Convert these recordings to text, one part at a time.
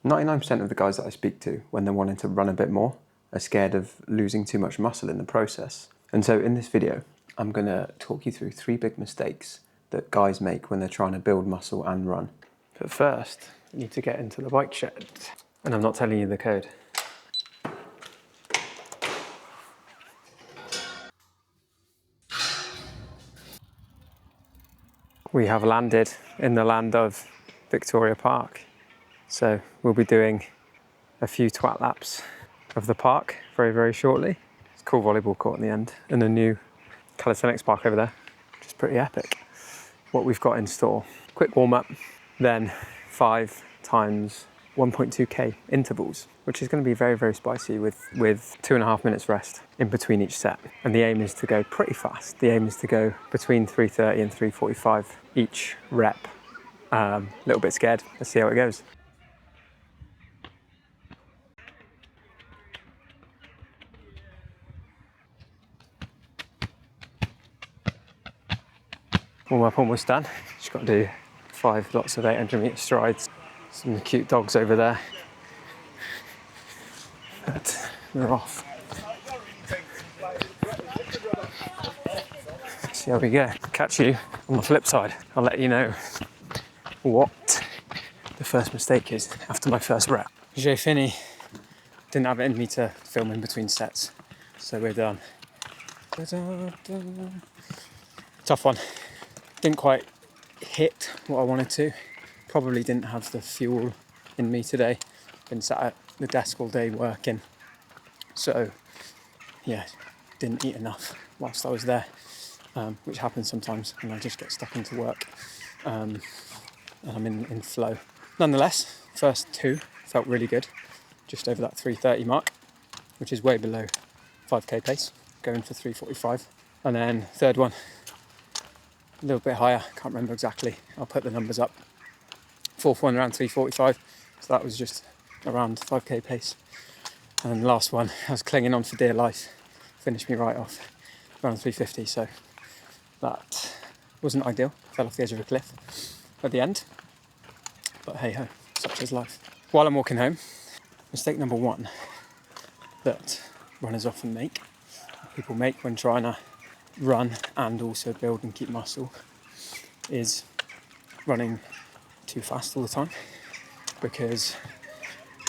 99% of the guys that I speak to, when they're wanting to run a bit more, are scared of losing too much muscle in the process. And so in this video, I'm going to talk you through 3 big mistakes that guys make when they're trying to build muscle and run. But first, you need to get into the bike shed. And I'm not telling you the code. We have landed in the land of Victoria Park. So we'll be doing a few twat laps of the park very, very shortly. It's a cool volleyball court in the end and a new calisthenics park over there, which is pretty epic. What we've got in store, quick warm up, then 5 times 1.2K intervals, which is going to be very, very spicy with 2.5 minutes rest in between each set. And the aim is to go pretty fast. The aim is to go between 3:30 and 3:45 each rep. A little bit scared. Let's see how it goes. Warm up almost done. Just got to do 5 lots of 800-meter strides. Some cute dogs over there. But we're off. See how we go. Catch you on the flip side. I'll let you know what the first mistake is after my first rep. J'ai fini. Didn't have it in me to film in between sets, so we're done. Tough one. Didn't quite hit what I wanted to. Probably didn't have the fuel in me today. Been sat at the desk all day working. So yeah, didn't eat enough whilst I was there, which happens sometimes when I just get stuck into work and I'm in flow. Nonetheless, first 2 felt really good, just over that 3:30 mark, which is way below 5k pace, going for 3:45. And then third one, a little bit higher, can't remember exactly, I'll put the numbers up. 4th one around 3:45, so that was just around 5k pace. And last one, I was clinging on for dear life, finished me right off around 3:50, so that wasn't ideal, fell off the edge of a cliff at the end. But hey ho, such is life. While I'm walking home, mistake number 1 that runners often make, people make when trying to run and also build and keep muscle, is running too fast all the time. Because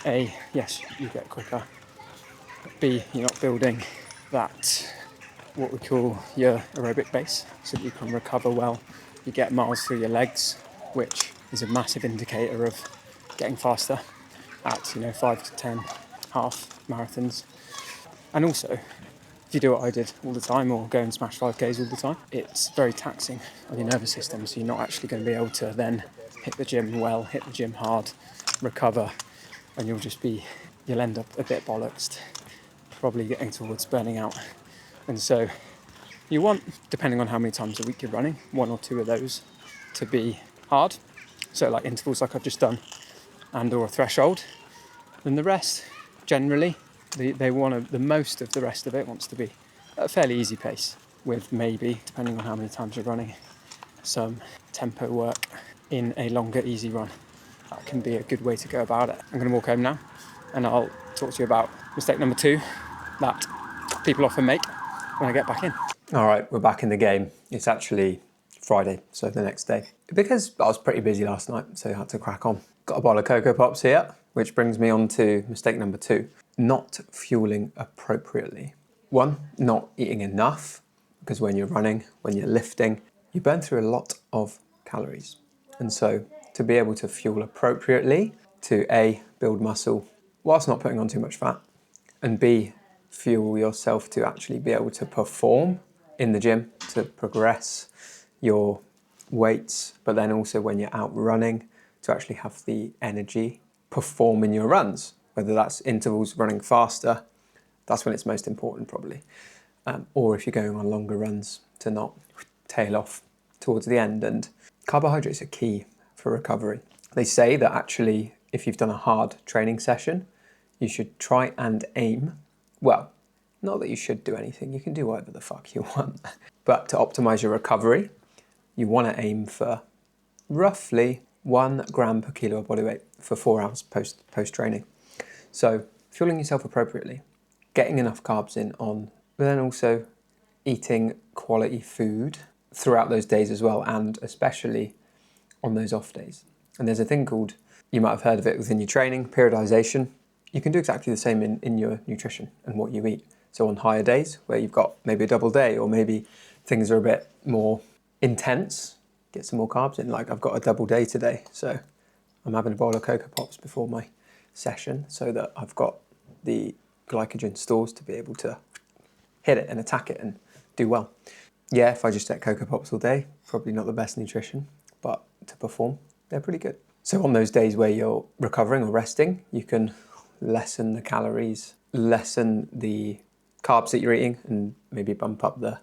A, yes, you get quicker. B, you're not building that, what we call your aerobic base, so that you can recover well. You get miles through your legs, which is a massive indicator of getting faster at 5 to 10 half marathons. And also, if you do what I did all the time, or go and smash 5Ks all the time, it's very taxing on your nervous system, so you're not actually going to be able to then hit the gym well, hit the gym hard, recover, and you'll end up a bit bollocksed, probably getting towards burning out. And so you want, depending on how many times a week you're running, 1 or 2 of those to be hard, so like intervals like I've just done, and or a threshold. And the rest, generally, the most of the rest of it wants to be at a fairly easy pace, with maybe, depending on how many times you're running, some tempo work in a longer, easy run. That can be a good way to go about it. I'm going to walk home now, and I'll talk to you about mistake number 2 that people often make when I get back in. All right, we're back in the game. It's actually Friday, so the next day. Because I was pretty busy last night, so I had to crack on. Got a bottle of Cocoa Pops here, which brings me on to mistake number 2, not fueling appropriately. 1, not eating enough, because when you're running, when you're lifting, you burn through a lot of calories. And so to be able to fuel appropriately, to A, build muscle whilst not putting on too much fat, and B, fuel yourself to actually be able to perform in the gym, to progress your weights, but then also when you're out running, to actually have the energy, perform in your runs, whether that's intervals, running faster, that's when it's most important probably. Or if you're going on longer runs, to not tail off towards the end. And carbohydrates are key for recovery. They say that actually, if you've done a hard training session, you should try and aim, well, not that you should do anything, you can do whatever the fuck you want, but to optimize your recovery, you want to aim for roughly 1 gram per kilo of body weight for 4 hours post training. So fueling yourself appropriately, getting enough carbs in on, but then also eating quality food throughout those days as well, and especially on those off days. And there's a thing called, you might have heard of it within your training, periodization. You can do exactly the same in your nutrition and what you eat. So on higher days where you've got maybe a double day, or maybe things are a bit more intense, get some more carbs in. Like I've got a double day today, so I'm having a bowl of Cocoa Pops before my session so that I've got the glycogen stores to be able to hit it and attack it and do well. Yeah, if I just ate Cocoa Pops all day, probably not the best nutrition, but to perform, they're pretty good. So on those days where you're recovering or resting, you can lessen the calories, lessen the carbs that you're eating, and maybe bump up the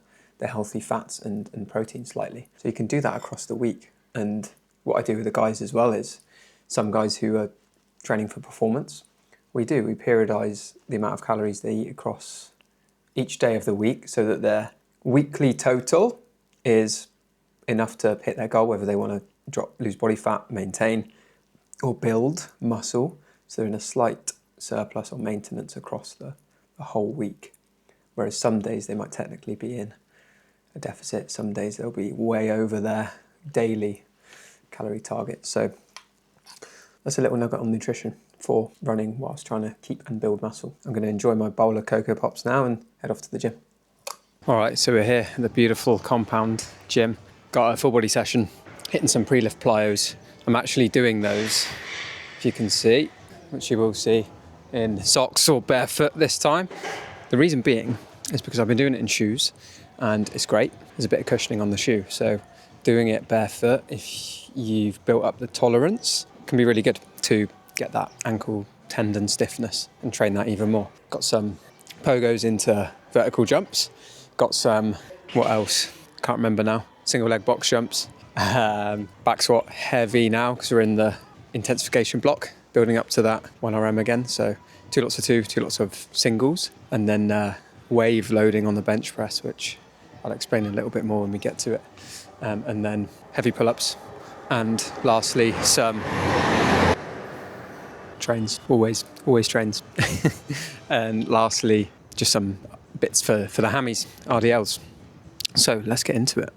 healthy fats and protein slightly. So you can do that across the week. And what I do with the guys as well is, some guys who are training for performance, we periodize the amount of calories they eat across each day of the week so that their weekly total is enough to hit their goal, whether they want to lose body fat, maintain, or build muscle. So they're in a slight surplus or maintenance across the whole week. Whereas some days they might technically be in a deficit, some days they'll be way over their daily calorie target. So that's a little nugget on nutrition for running whilst trying to keep and build muscle. I'm going to enjoy my bowl of Cocoa Pops now and head off to the gym. All right, so we're here at the beautiful compound gym. Got a full body session, hitting some pre-lift plyos. I'm actually doing those, if you can see, which you will see, in socks or barefoot this time. The reason being is because I've been doing it in shoes and it's great. There's a bit of cushioning on the shoe. So doing it barefoot, if you've built up the tolerance, can be really good to get that ankle tendon stiffness and train that even more. Got some pogos into vertical jumps. Got some, what else? Can't remember now. Single leg box jumps. Back squat heavy now because we're in the intensification block, building up to that 1RM again. So 2 lots of 2 lots of singles, and then wave loading on the bench press, which I'll explain a little bit more when we get to it. And then heavy pull-ups. And lastly, some trains, always trains. And lastly, just some bits for the hammies, RDLs. So let's get into it.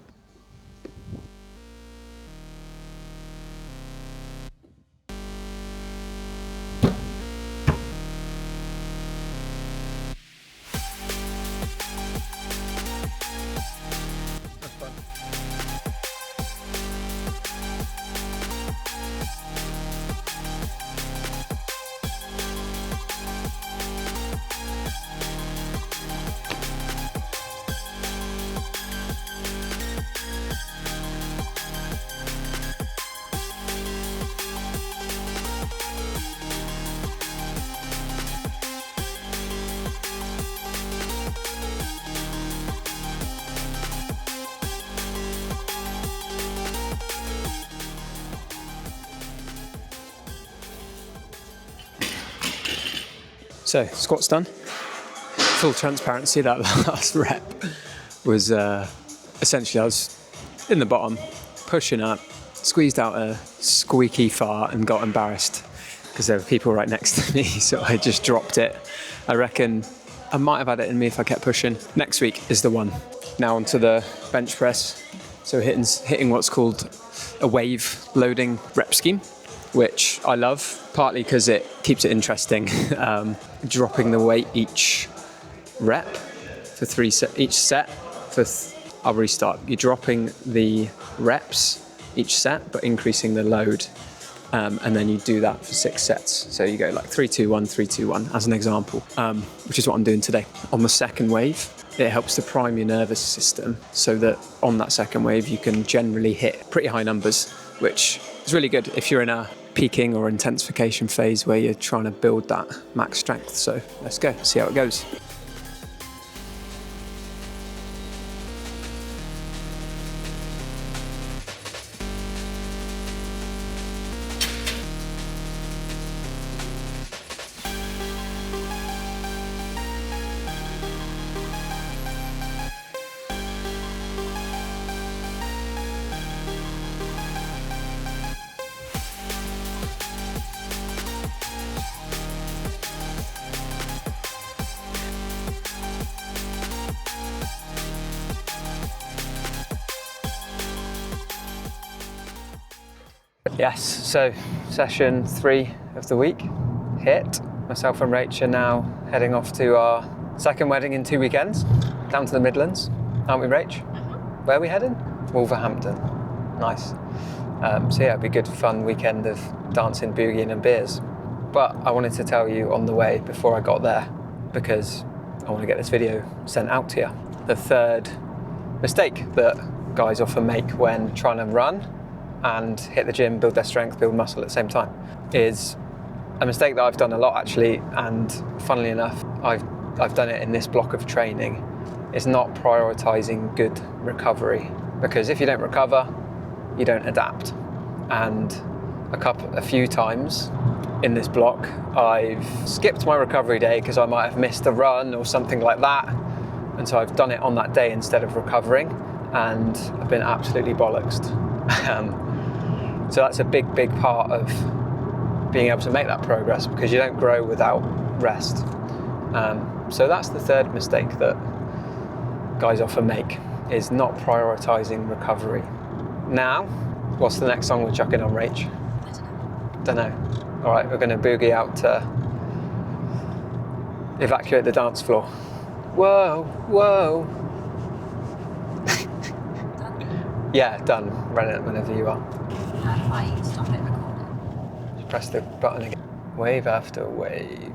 So squats done. Full transparency, that last rep was essentially, I was in the bottom, pushing up, squeezed out a squeaky fart and got embarrassed because there were people right next to me, so I just dropped it. I reckon I might have had it in me if I kept pushing. Next week is the one. Now onto the bench press. So hitting what's called a wave loading rep scheme, which I love, partly because it keeps it interesting. Dropping the weight each rep for each set. I'll restart. You're dropping the reps each set, but increasing the load. And then you do that for 6 sets. So you go like 3, 2, 1, 3, 2, 1 as an example, which is what I'm doing today. On the second wave, it helps to prime your nervous system so that on that second wave, you can generally hit pretty high numbers, which is really good if you're in a peaking or intensification phase where you're trying to build that max strength. So let's go, see how it goes. Yes, so session 3 of the week hit. Myself and Rach are now heading off to our second wedding in 2 weekends, down to the Midlands, aren't we, Rach? Where are we heading? Wolverhampton. Nice. So yeah, it'll be a good fun weekend of dancing, boogieing and beers. But I wanted to tell you on the way before I got there, because I want to get this video sent out to you. The third mistake that guys often make when trying to run and hit the gym, build their strength, build muscle at the same time, is a mistake that I've done a lot actually, and funnily enough, I've done it in this block of training, is not prioritising good recovery. Because if you don't recover, you don't adapt. And a few times in this block, I've skipped my recovery day because I might have missed a run or something like that. And so I've done it on that day instead of recovering, and I've been absolutely bollocksed. So that's a big part of being able to make that progress, because you don't grow without rest. So that's the third mistake that guys often make, is not prioritising recovery. Now, what's the next song we're chucking on, Rach? Don't know. All right, we're going to boogie out to Evacuate the Dance Floor. Whoa, whoa. Done. Yeah, done. Run it whenever you are. If I stop it recording. Just press the button again. Wave after wave.